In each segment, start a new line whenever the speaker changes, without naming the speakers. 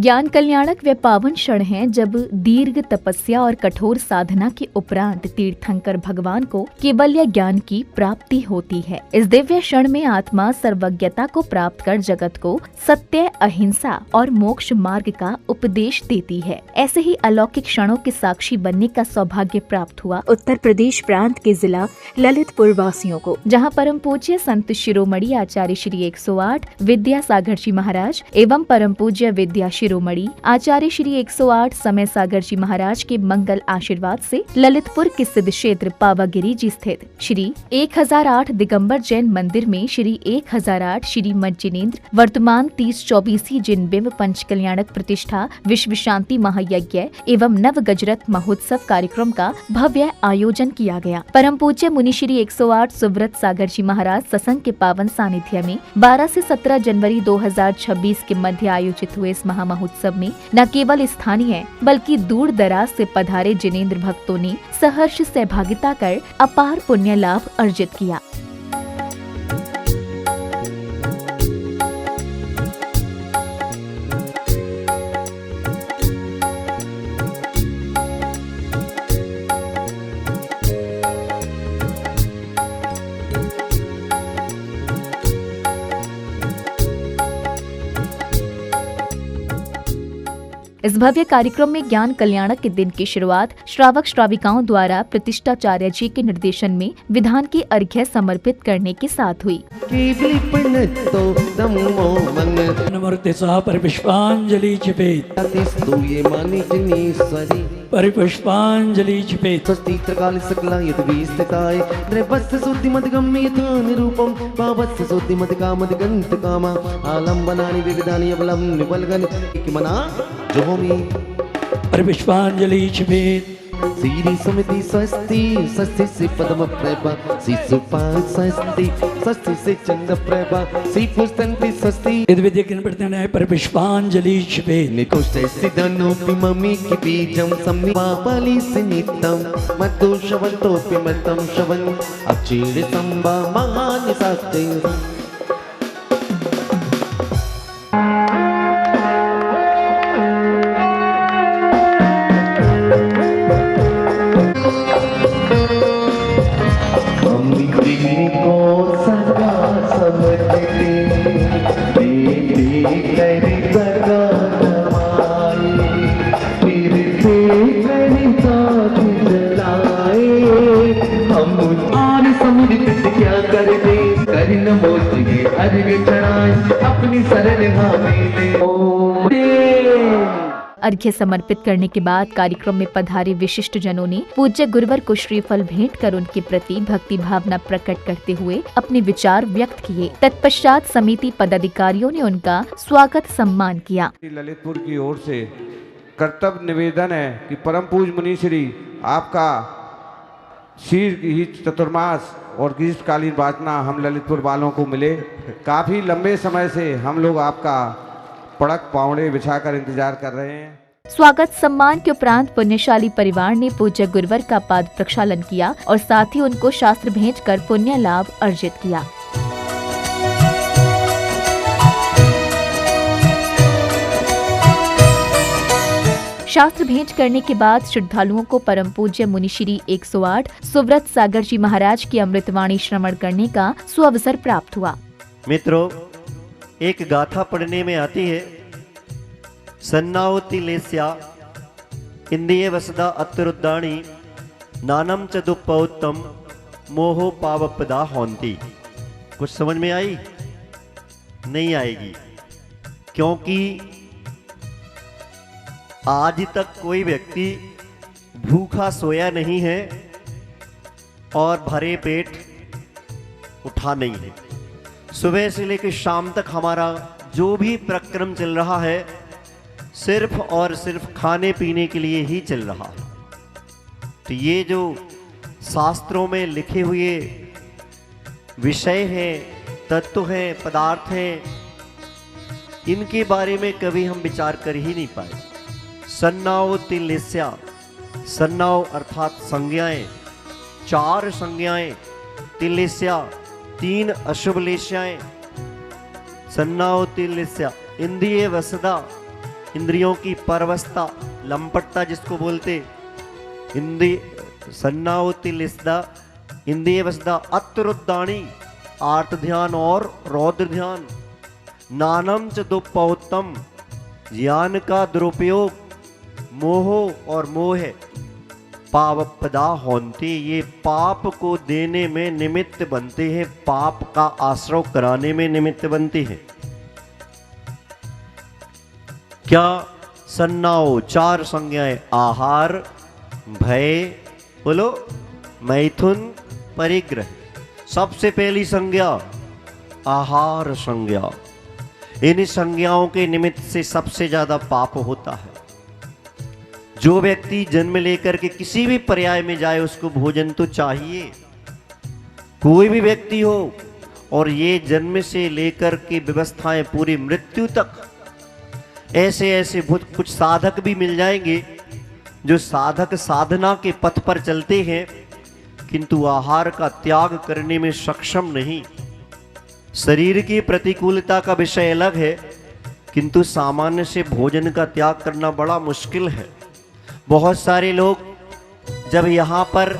ज्ञान कल्याणक व पावन क्षण है जब दीर्घ तपस्या और कठोर साधना के उपरांत तीर्थंकर भगवान को केवल्य ज्ञान की प्राप्ति होती है। इस दिव्य क्षण में आत्मा सर्वज्ञता को प्राप्त कर जगत को सत्य, अहिंसा और मोक्ष मार्ग का उपदेश देती है। ऐसे ही अलौकिक क्षणों के साक्षी बनने का सौभाग्य प्राप्त हुआ उत्तर प्रदेश प्रांत के जिला ललितपुर वासियों को, जहाँ परम पूज्य संत शिरोमणि आचार्य श्री 108 विद्यासागर जी महाराज एवं परम पूज्य विद्या शिरोमणि आचार्य श्री 108 समय सागर जी महाराज के मंगल आशीर्वाद से ललितपुर के सिद्ध क्षेत्र पावागिरी जी स्थित श्री 1008 दिगंबर जैन मंदिर में श्री 1008 श्री मठ जिनेन्द्र वर्तमान 30-24 जिन बिंब पंच कल्याणक प्रतिष्ठा विश्व शांति महायज्ञ एवं नव गजरत महोत्सव कार्यक्रम का भव्य आयोजन किया गया। परम पूज्य मुनि श्री 108 सुव्रत सागर जी महाराज सत्संग के पावन सानिध्य में 12 से 17 जनवरी 2026 के मध्य आयोजित हुए इस महोत्सव में न केवल स्थानीय बल्कि दूर दराज से पधारे जिनेन्द्र भक्तों ने सहर्ष सहभागिता कर अपार पुण्य लाभ अर्जित किया। इस भव्य कार्यक्रम में ज्ञान कल्याणक के दिन की शुरुआत श्रावक श्राविकाओं द्वारा प्रतिष्ठाचार्य जी के निर्देशन में विधान की अर्घ्य समर्पित करने के साथ हुई।
परिपुष्पांजलि चिपेत परिपुष्पांजलि चिपेत
स्वस्तित्रकाल सकला यद्वीस्थिताय नृपस्य शुद्धिमद्गम्य यथा निरूपम पावस्य शुद्धिमद्कामद्गन्त कामा आलम्बनानि विविधानि अबलं निबलगन किमना जोहोमि
परिपुष्पांजलि चिपेत
सीरी समिति स्वस्ति स्वस्ति से पद्म प्रभा शिशुपाल स्वस्ति स्वस्ति से चंद्र प्रभा सी पुस्तंति स्वस्ति
विद्या किन प्रत्यय परिपुष्पांजलि चिपेत
निकुष्टे सिद्धनोपि मम्मी की बीजम सम्मि पापली सिनितम मधुशवंतोपि मतम शवन अचीर संबा महान शास्त्रे
अर्घ्य समर्पित करने के बाद कार्यक्रम में पधारे विशिष्ट जनों ने पूज्य गुरुवर को श्रीफल भेंट कर उनके प्रति भक्ति भावना प्रकट करते हुए अपने विचार व्यक्त किए। तत्पश्चात समिति पदाधिकारियों ने उनका स्वागत सम्मान किया।
ललितपुर की ओर से कर्तव्य निवेदन है कि परम पूज्य मुनि श्री आपका शीर चतुर्मास और ग्रीष्मकालीन वाचना हम ललितपुर वालों को मिले। काफ़ी लंबे समय से हम लोग आपका पड़क पावड़े बिछाकर इंतजार कर रहे हैं।
स्वागत सम्मान के उपरांत पुण्यशाली परिवार ने पूज्य गुरुवर का पाद प्रक्षालन किया और साथ ही उनको शास्त्र भेंट कर पुण्य लाभ अर्जित किया। शास्त्र भेंट करने के बाद श्रद्धालुओं को परम पूज्य मुनि श्री 108 सुव्रत सागर जी महाराज की अमृतवाणी श्रवण करने का सुअवसर प्राप्त हुआ।
मित्रों, एक गाथा पढ़ने में आती है, सन्नावति लेस्या इंदिये वसदा अत्तरुद्दाणी नानम च दुप्पौत्तम मोहो पावपदा होंती। कुछ समझ में आई? नहीं आएगी, क्योंकि आज तक कोई व्यक्ति भूखा सोया नहीं है और भरे पेट उठा नहीं है। सुबह से लेकर शाम तक हमारा जो भी प्रक्रम चल रहा है सिर्फ और सिर्फ खाने पीने के लिए ही चल रहा है। तो ये जो शास्त्रों में लिखे हुए विषय हैं, तत्व हैं, पदार्थ हैं, इनके बारे में कभी हम विचार कर ही नहीं पाए। सन्नाव तिलेस्या, सन्नाव अर्थात संज्ञाएं, 4 संज्ञाएं, तिलेस्या 3 अशुभ लेस्याएं, सन्नाव तिलेस्या इंद्रिय वसदा इंद्रियों की परवस्ता, लंपटता जिसको बोलते, इंद्रिय सन्नावती लिस्दा, इंद्रिय वसदा अत्रुद्दानी, आर्त ध्यान और रौद्र ध्यान, नानम च दुपौतम, ज्ञान का दुरुपयोग, मोह और मोह, पावपदा होंते, ये पाप को देने में निमित्त बनते हैं, पाप का आश्रय कराने में निमित्त बनते हैं। क्या? सन्नाओ, 4 संज्ञाएं, आहार, भय, बोलो, मैथुन, परिग्रह। सबसे पहली संज्ञा आहार संज्ञा। इन संज्ञाओं के निमित्त से सबसे ज्यादा पाप होता है। जो व्यक्ति जन्म लेकर के किसी भी पर्याय में जाए उसको भोजन तो चाहिए, कोई भी व्यक्ति हो, और ये जन्म से लेकर के व्यवस्थाएं पूरी मृत्यु तक, ऐसे ऐसे कुछ साधक भी मिल जाएंगे जो साधक साधना के पथ पर चलते हैं किंतु आहार का त्याग करने में सक्षम नहीं। शरीर की प्रतिकूलता का विषय अलग है, किंतु सामान्य से भोजन का त्याग करना बड़ा मुश्किल है। बहुत सारे लोग, जब यहाँ पर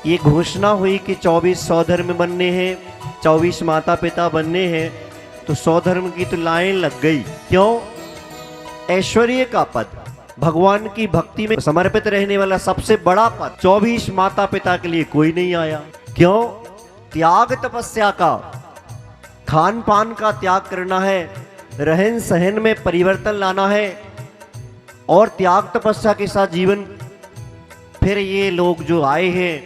ये घोषणा हुई कि 24 सौधर्म बनने हैं, 24 माता पिता बनने हैं, तो सौधर्म की तो लाइन लग गई। क्यों? ऐश्वर्य का पद, भगवान की भक्ति में समर्पित रहने वाला सबसे बड़ा पद, 24 माता पिता के लिए कोई नहीं आया। क्यों? त्याग तपस्या का, खान पान का त्याग करना है, रहन सहन में परिवर्तन लाना है, और त्याग तपस्या के साथ जीवन। फिर ये लोग जो आए हैं,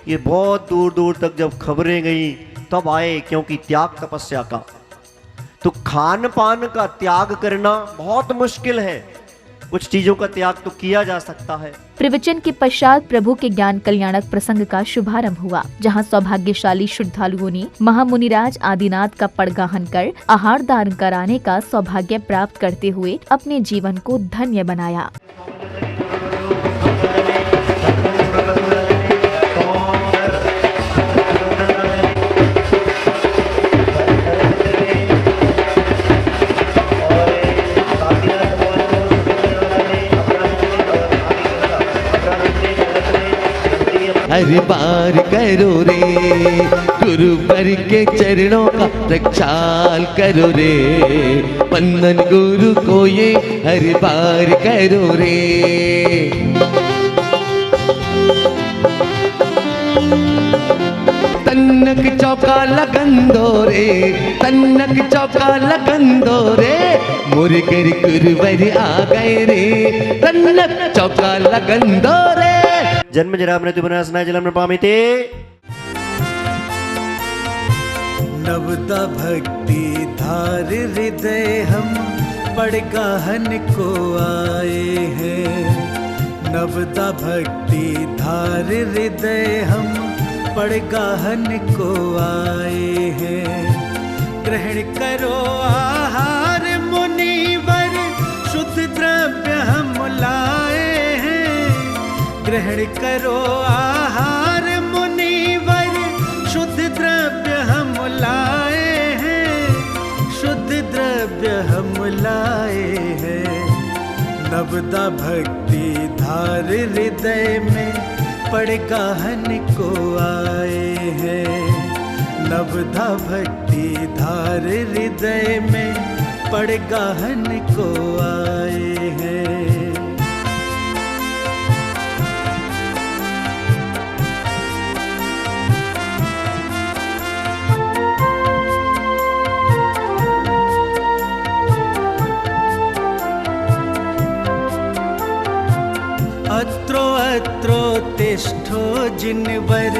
ये बहुत दूर दूर तक जब खबरें गई तब आए, क्योंकि त्याग तपस्या का। तो खान पान का त्याग करना बहुत मुश्किल है, कुछ चीजों का त्याग तो किया जा सकता है।
प्रवचन के पश्चात प्रभु के ज्ञान कल्याणक प्रसंग का शुभारंभ हुआ, जहां सौभाग्यशाली श्रद्धालुओं ने महामुनिराज आदिनाथ का पड़गाहन कर आहार दान कराने का सौभाग्य प्राप्त करते हुए अपने जीवन को धन्य बनाया।
हर बार करो रे गुरुवर के चरणों का प्रक्षाल करो रे, बंदन गुरु को ये हर बार करो रे। तन्नक चौका लगन दो रे, तन्नक चौका लगन दो रे, मुरगर गुरुवर आ गए रे, तन्नक चौका लगन दो रे।
जन्म जरा मृत्यु विनाशनाय जलम नृपामिते।
नवदा भक्ति धार हृदय हम पड़गाहन को आए हैं, नवदा भक्ति धार हृदय हम पड़गाहन को आए हैं। ग्रहण करो आहार मुनिवर, शुद्ध द्रव्य हम लाए हैं। ग्रहण करो आहार मुनिवर, शुद्ध द्रव्य हम लाए हैं, शुद्ध द्रव्य हम लाए हैं। नवदा भक्ति धार हृदय में पड़गाहन को आए हैं, नवदा भक्ति धार हृदय में पड़गाहन को आए हैं। अत्रो तिष्ठो जिनवर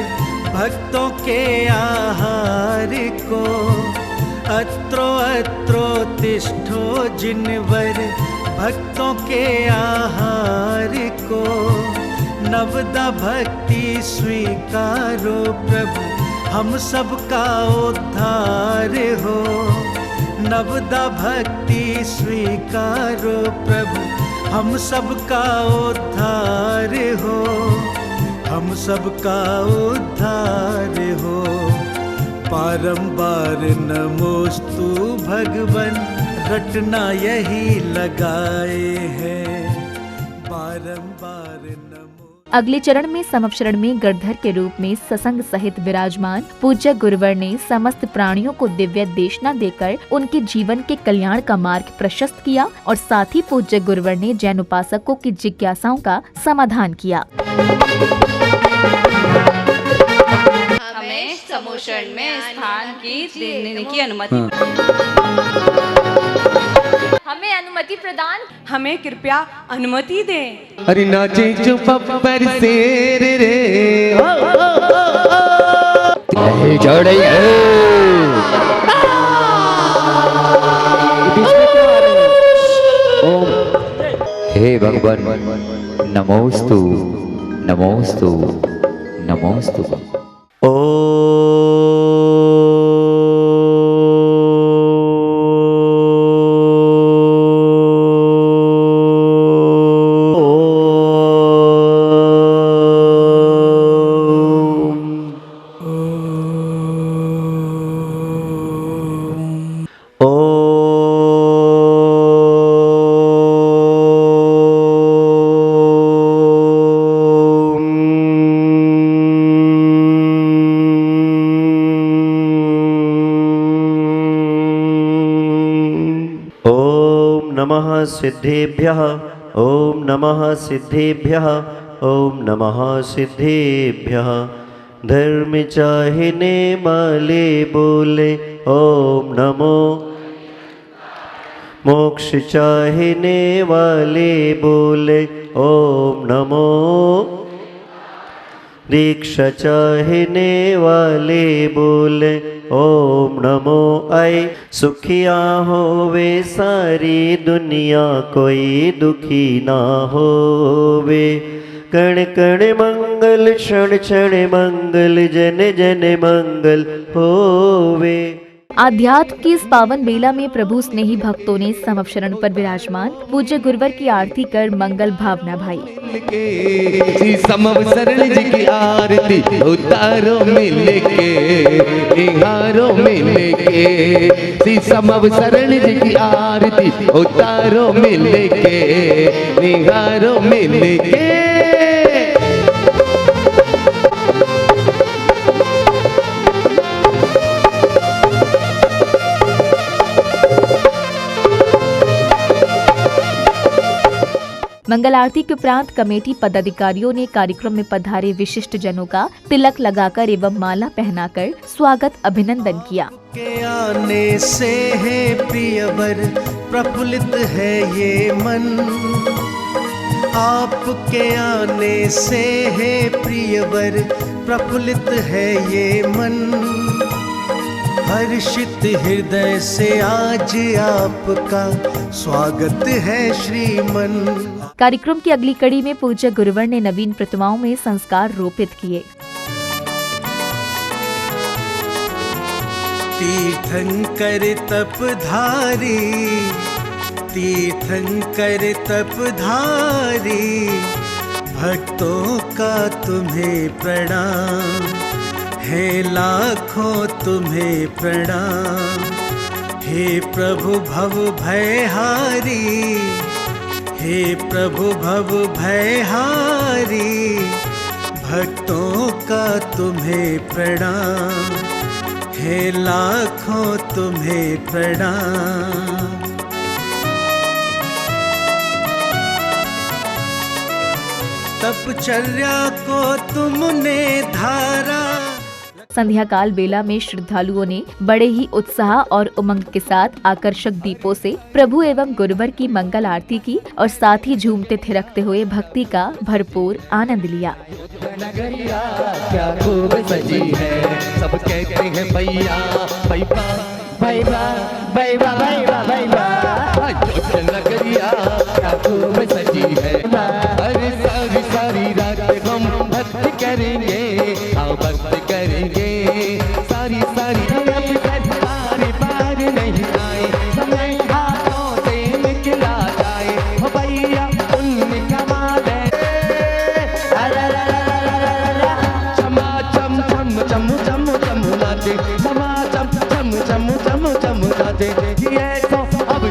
भक्तों के आहार को, अत्रो तिष्ठो जिनवर भक्तों के आहार को। नवदा भक्ति स्वीकारो प्रभु, हम सबका उद्धार हो। नवदा भक्ति स्वीकारो प्रभु, हम सबका उद्धार हो, हम सबका उद्धार हो। बारंबार नमोस्तु भगवन रटना यही लगाए हैं बारंबार नमो।
अगले चरण में समवचरण में गणधर के रूप में ससंग सहित विराजमान पूज्य गुरुवर ने समस्त प्राणियों को दिव्य देशना देकर उनके जीवन के कल्याण का मार्ग प्रशस्त किया और साथ ही पूज्य गुरुवर ने जैन उपासकों की जिज्ञासाओं का समाधान किया।
हमें समूचरण में स्थान की देने की अनुमति, हमें अनुमति प्रदान, हमें कृपया अनुमति दें।
अरे नाचे चुप पर शेर रे चढ़े
हे भगवान नमोस्तु नमोस्तु नमोस्तु।
सिद्धेभ्यः ओम नमः सिद्धेभ्यः ओम नमः सिद्धेभ्यः। धर्म चाहने वाले बोले ओम नमो, मोक्ष चाहने वाले बोले ओम नमो, दीक्षा चाहने वाले बोले ओम नमो। ऐ सुखिया होवे सारी दुनिया कोई दुखी ना होवे। कण कण मंगल क्षण क्षण मंगल जन जन मंगल होवे।
आध्यात्म की इस पावन बेला में प्रभु स्नेही भक्तों ने समवचरण पर विराजमान पूज्य गुरुवर की आरती कर मंगल भावना भाई।
श्री समवचरण जी की आरती उतारो मिल के हारो मिल के। श्री समवचरण जी की आरती उतारो मिल के निहारो मिल के।
मंगल आरती के उपरांत कमेटी पदाधिकारियों ने कार्यक्रम में पधारे विशिष्ट जनों का तिलक लगाकर एवं माला पहनाकर स्वागत अभिनंदन किया।
के आने से है प्रियवर प्रफुल्लित है ये मन, आपके आने से है प्रियवर प्रफुल्लित है ये मन। हर्षित हृदय से आज आपका स्वागत है श्रीमन।
कार्यक्रम की अगली कड़ी में पूज्य गुरुवर ने नवीन प्रतिमाओं में संस्कार रोपित किए।
तीर्थंकर तपधारी, तीर्थंकर तपधारी, भक्तों का तुम्हें प्रणाम है, लाखों तुम्हें प्रणाम। हे प्रभु भव भयहारी, हे प्रभु भव भयहारी, भक्तों का तुम्हें प्रणाम है, लाखों तुम्हें प्रणाम। तपचर्या को तुमने धारा।
संध्या काल बेला में श्रद्धालुओं ने बड़े ही उत्साह और उमंग के साथ आकर्षक दीपों से प्रभु एवं गुरुवर की मंगल आरती की और साथ ही झूमते थिरकते हुए भक्ति का भरपूर आनंद लिया।
क्या खूब सजी है, सब कहते हैं भैया भैया भैया भैया भैया भैया। नगरिया क्या खूब सजी है, अरे सारी सारी रात हम भक्ति करेंगे, हाँ भक्ति करेंगे सारी सारी बारी बार नहीं आए, समय हाथों से निकला जाए, हो भैया पुण्य कमा ले। चमा चम चम चम चम चम नाचे, चमा चम चम चम चम चम नाचे, ये तो अब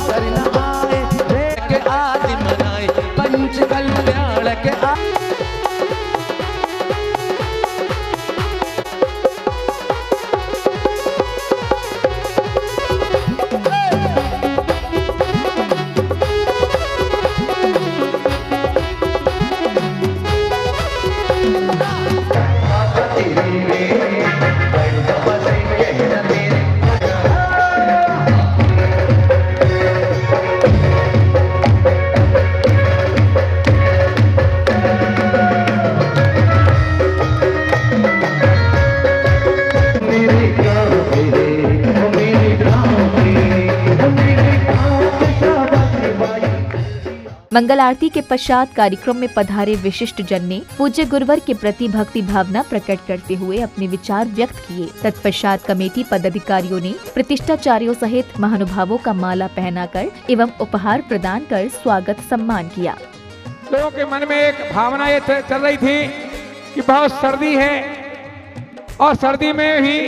मंगल आरती के पश्चात कार्यक्रम में पधारे विशिष्ट जन ने पूज्य गुरुवर के प्रति भक्ति भावना प्रकट करते हुए अपने विचार व्यक्त किए। तत्पश्चात कमेटी पदाधिकारियों ने प्रतिष्ठाचार्यों सहित महानुभावों का माला पहनाकर एवं उपहार प्रदान कर स्वागत सम्मान किया।
लोगों के मन में एक भावना ये चल रही थी कि बहुत सर्दी है और सर्दी में भी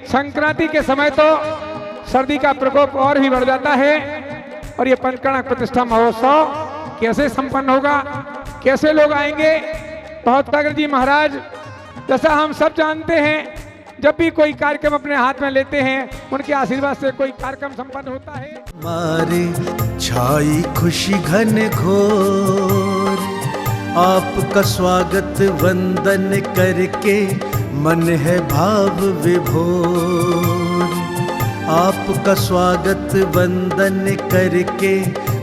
संक्रांति के समय तो सर्दी का प्रकोप और भी बढ़ जाता है और ये पंचकर्णक प्रतिष्ठा महोत्सव कैसे संपन्न होगा, कैसे लोग आएंगे। बहुत सागर जी महाराज जैसा हम सब जानते हैं, जब भी कोई कार्यक्रम अपने हाथ में लेते हैं उनके आशीर्वाद से कोई कार्यक्रम संपन्न होता है।
मारे छाई खुशी घन घोर, आपका स्वागत वंदन करके मन है भाव विभोर। आपका स्वागत वंदन करके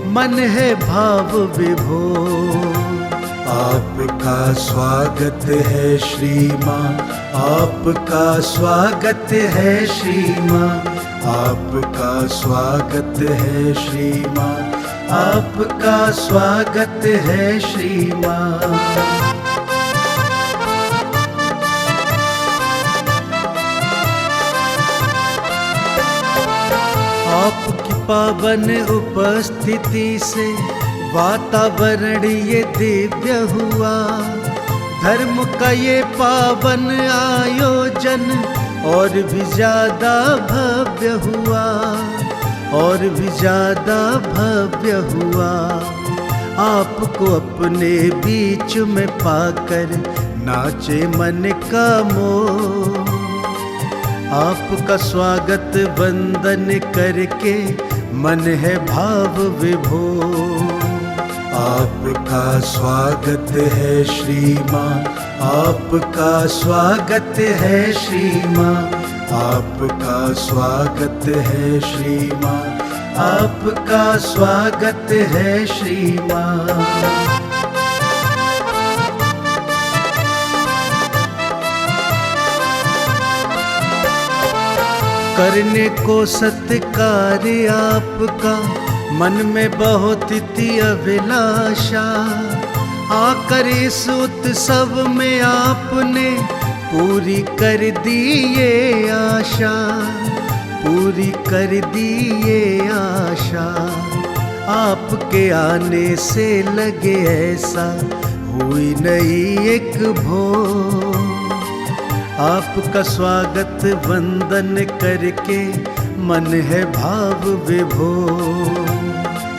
मन है भाव विभोर। आपका स्वागत है श्री माँ, आपका स्वागत है श्री माँ, आपका स्वागत है श्री माँ, आपका स्वागत है श्री माँ। आपकी पावन उपस्थिति से वातावरण ये दिव्य हुआ। धर्म का ये पावन आयोजन और भी ज्यादा भव्य हुआ, और भी ज्यादा भव्य हुआ। आपको अपने बीच में पाकर नाचे मन का मोह। आपका स्वागत वंदन करके मन है भाव विभोर। आपका स्वागत है श्री माँ, आपका स्वागत है श्री माँ, आपका स्वागत है श्री माँ, आपका स्वागत है श्री माँ। करने को सत्कार आपका मन में बहुत थी अभिलाषा। आकर इस उत्सव में आपने पूरी कर दी ये आशा, पूरी कर दी ये आशा। आपके आने से लगे ऐसा हुई नहीं एक भोर। आपका स्वागत वंदन करके मन है भाव विभोर।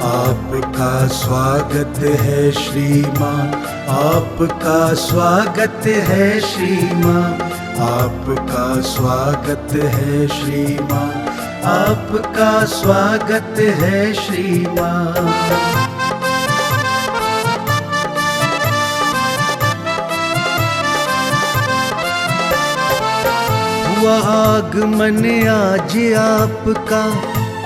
आपका स्वागत है श्री माँ, आपका स्वागत है श्री माँ, आपका स्वागत है श्री माँ, आपका स्वागत है श्री माँ। हुआ आगमन आज आपका,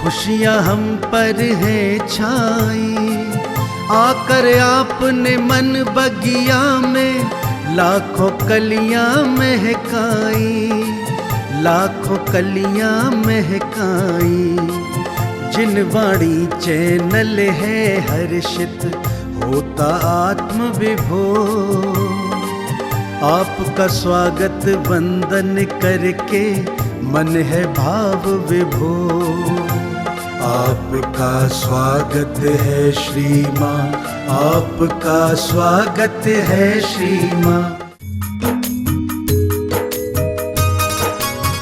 खुशियाँ हम पर है छाई। आकर आपने मन बगिया में लाखों कलियाँ महकाई, लाखों कलियाँ महकाई। जिन वाणी चैनल है हर्षित होता आत्म विभोर। आपका स्वागत वंदन करके मन है भाव विभोर। आपका स्वागत है श्री माँ, आपका स्वागत है श्री माँ,